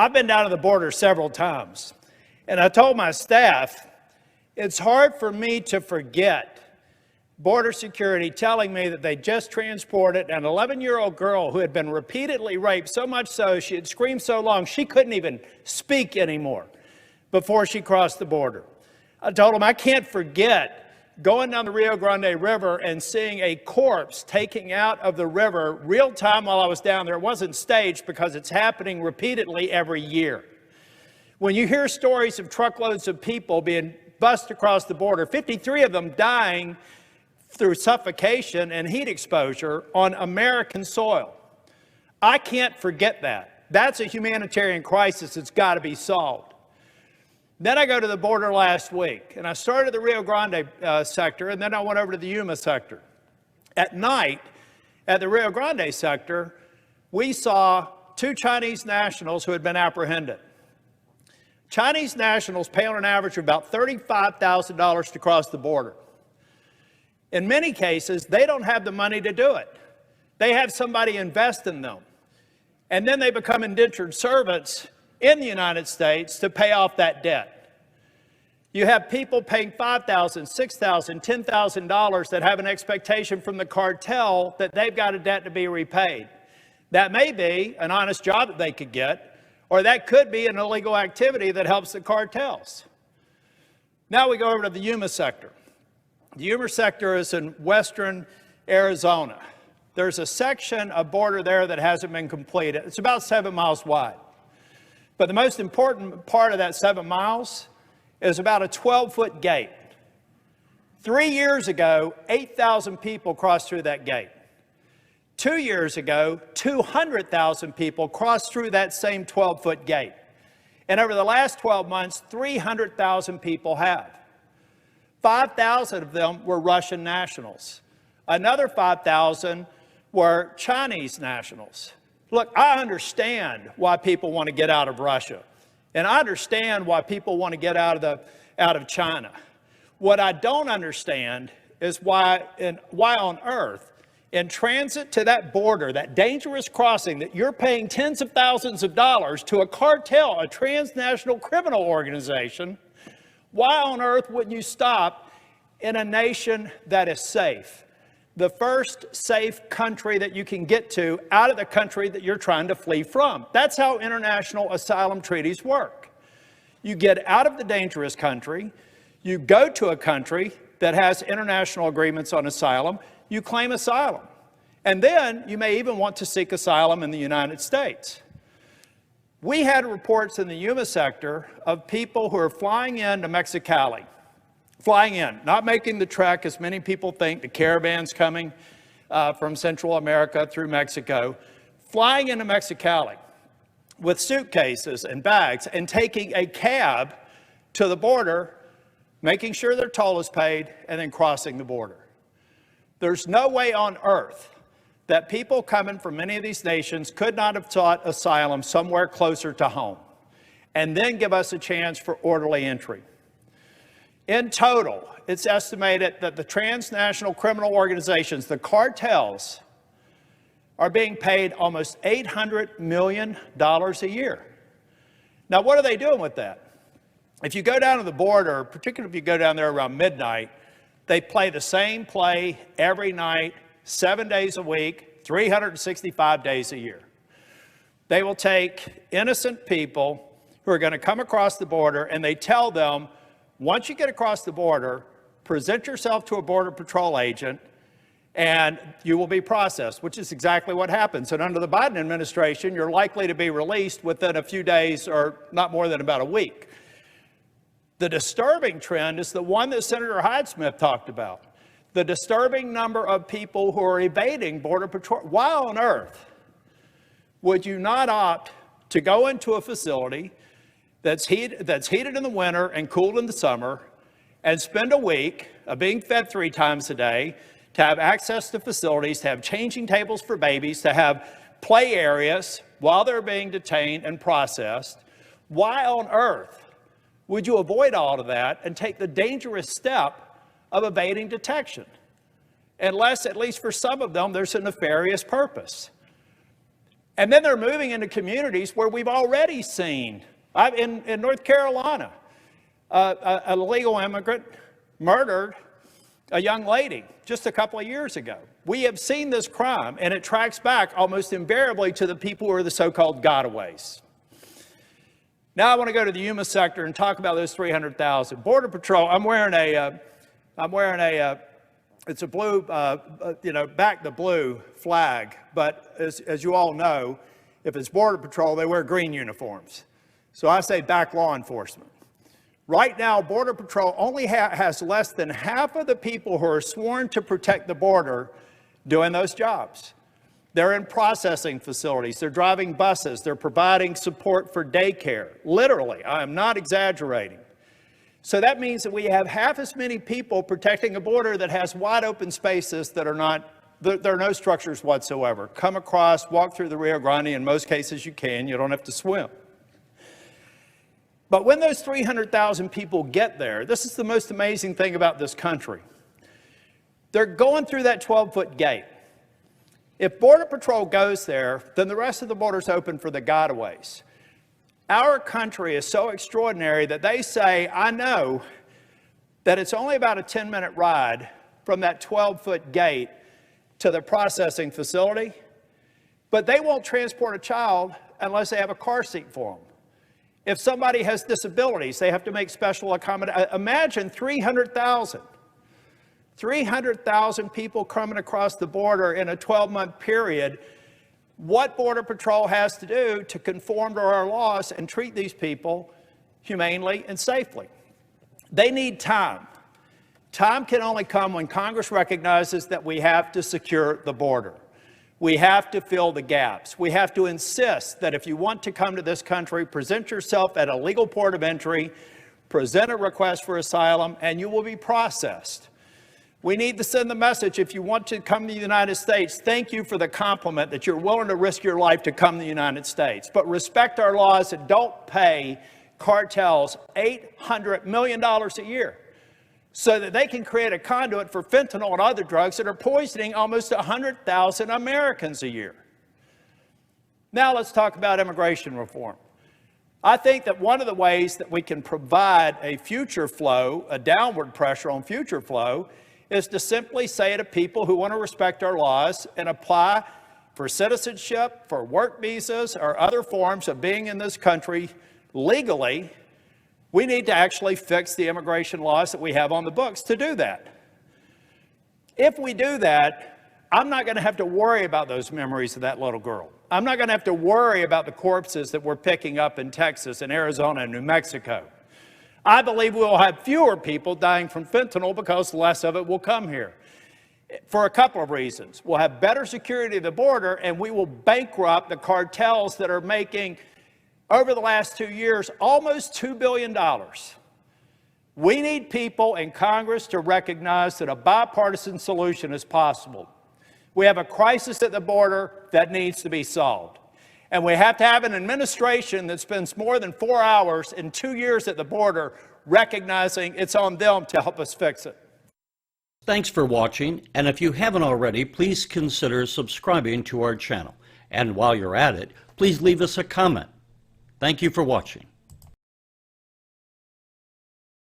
I've been down to the border several times, and I told my staff, it's hard for me to forget border security telling me that they just transported an 11-year-old girl who had been repeatedly raped, so much so she had screamed so long she couldn't even speak anymore before she crossed the border. I told them I can't forget going down the Rio Grande River and seeing a corpse taking out of the river real time while I was down there. It wasn't staged because it's happening repeatedly every year. When you hear stories of truckloads of people being bussed across the border, 53 of them dying through suffocation and heat exposure on American soil, I can't forget that. That's a humanitarian crisis that's got to be solved. Then I go to the border last week, and I started the Rio Grande sector, and then I went over to the Yuma sector. At night, at the Rio Grande sector, we saw 2 Chinese nationals who had been apprehended. Chinese nationals pay on an average of about $35,000 to cross the border. In many cases, they don't have the money to do it. They have somebody invest in them. And then they become indentured servants in the United States to pay off that debt. You have people paying $5,000, $6,000, $10,000 that have an expectation from the cartel that they've got a debt to be repaid. That may be an honest job that they could get, or that could be an illegal activity that helps the cartels. Now we go over to the Yuma sector. The Yuma sector is in western Arizona. There's a section of border there that hasn't been completed. It's about 7 miles wide. But the most important part of that 7 miles is about a 12-foot gate. 3 years ago, 8,000 people crossed through that gate. 2 years ago, 200,000 people crossed through that same 12-foot gate. And over the last 12 months, 300,000 people have. 5,000 of them were Russian nationals. Another 5,000 were Chinese nationals. Look, I understand why people want to get out of Russia. And I understand why people want to get out of China. What I don't understand is why on earth, in transit to that border, that dangerous crossing that you're paying tens of thousands of dollars to a cartel, a transnational criminal organization, why on earth wouldn't you stop in a nation that is safe? The first safe country that you can get to out of the country that you're trying to flee from. That's how international asylum treaties work. You get out of the dangerous country, you go to a country that has international agreements on asylum, you claim asylum. And then you may even want to seek asylum in the United States. We had reports in the Yuma sector of people who are flying into Mexicali. Flying in, not making the trek as many people think, the caravans coming from Central America through Mexico, flying into Mexicali with suitcases and bags and taking a cab to the border, making sure their toll is paid, and then crossing the border. There's no way on earth that people coming from many of these nations could not have sought asylum somewhere closer to home and then give us a chance for orderly entry. In total, it's estimated that the transnational criminal organizations, the cartels, are being paid almost $800 million a year. Now, what are they doing with that? If you go down to the border, particularly if you go down there around midnight, they play the same play every night, 7 days a week, 365 days a year. They will take innocent people who are going to come across the border, and they tell them, once you get across the border, present yourself to a Border Patrol agent, and you will be processed, which is exactly what happens. And under the Biden administration, you're likely to be released within a few days or not more than about a week. The disturbing trend is the one that Senator Hyde-Smith talked about. The disturbing number of people who are evading Border Patrol. Why on earth would you not opt to go into a facility that's heated in the winter and cooled in the summer and spend a week of being fed 3 times a day, to have access to facilities, to have changing tables for babies, to have play areas while they're being detained and processed? Why on earth would you avoid all of that and take the dangerous step of evading detection? Unless, at least for some of them, there's a nefarious purpose. And then they're moving into communities where we've already seen, in North Carolina, a legal immigrant murdered a young lady just a couple of years ago. We have seen this crime, and it tracks back almost invariably to the people who are the so-called gotaways. Now I want to go to the human sector and talk about those 300,000. Border Patrol, I'm wearing a, it's a blue, back the blue flag, but as you all know, if it's Border Patrol, they wear green uniforms. So I say back law enforcement. Right now, Border Patrol only has less than half of the people who are sworn to protect the border doing those jobs. They're in processing facilities, they're driving buses, they're providing support for daycare. Literally, I am not exaggerating. So that means that we have half as many people protecting a border that has wide open spaces that are not, there are no structures whatsoever. Come across, walk through the Rio Grande, in most cases you can, you don't have to swim. But when those 300,000 people get there, this is the most amazing thing about this country. They're going through that 12-foot gate. If Border Patrol goes there, then the rest of the border's open for the gotaways. Our country is so extraordinary that they say, I know that it's only about a 10-minute ride from that 12-foot gate to the processing facility, but they won't transport a child unless they have a car seat for them. If somebody has disabilities, they have to make special accommodations. Imagine 300,000 people coming across the border in a 12-month period. What Border Patrol has to do to conform to our laws and treat these people humanely and safely. They need time. Time can only come when Congress recognizes that we have to secure the border. We have to fill the gaps. We have to insist that if you want to come to this country, present yourself at a legal port of entry, present a request for asylum, and you will be processed. We need to send the message, if you want to come to the United States, thank you for the compliment that you're willing to risk your life to come to the United States. But respect our laws and don't pay cartels $800 million a year so that they can create a conduit for fentanyl and other drugs that are poisoning almost 100,000 Americans a year. Now let's talk about immigration reform. I think that one of the ways that we can provide a future flow, a downward pressure on future flow, is to simply say to people who want to respect our laws and apply for citizenship, for work visas, or other forms of being in this country legally, we need to actually fix the immigration laws that we have on the books to do that. If we do that, I'm not going to have to worry about those memories of that little girl. I'm not going to have to worry about the corpses that we're picking up in Texas and Arizona and New Mexico. I believe we'll have fewer people dying from fentanyl because less of it will come here. For a couple of reasons. We'll have better security at the border, and we will bankrupt the cartels that are making, over the last 2 years, almost $2 billion. We need people in Congress to recognize that a bipartisan solution is possible. We have a crisis at the border that needs to be solved. And we have to have an administration that spends more than 4 hours in 2 years at the border recognizing it's on them to help us fix it. Thanks for watching, and if you haven't already, please consider subscribing to our channel. And while you're at it, please leave us a comment. Thank you for watching.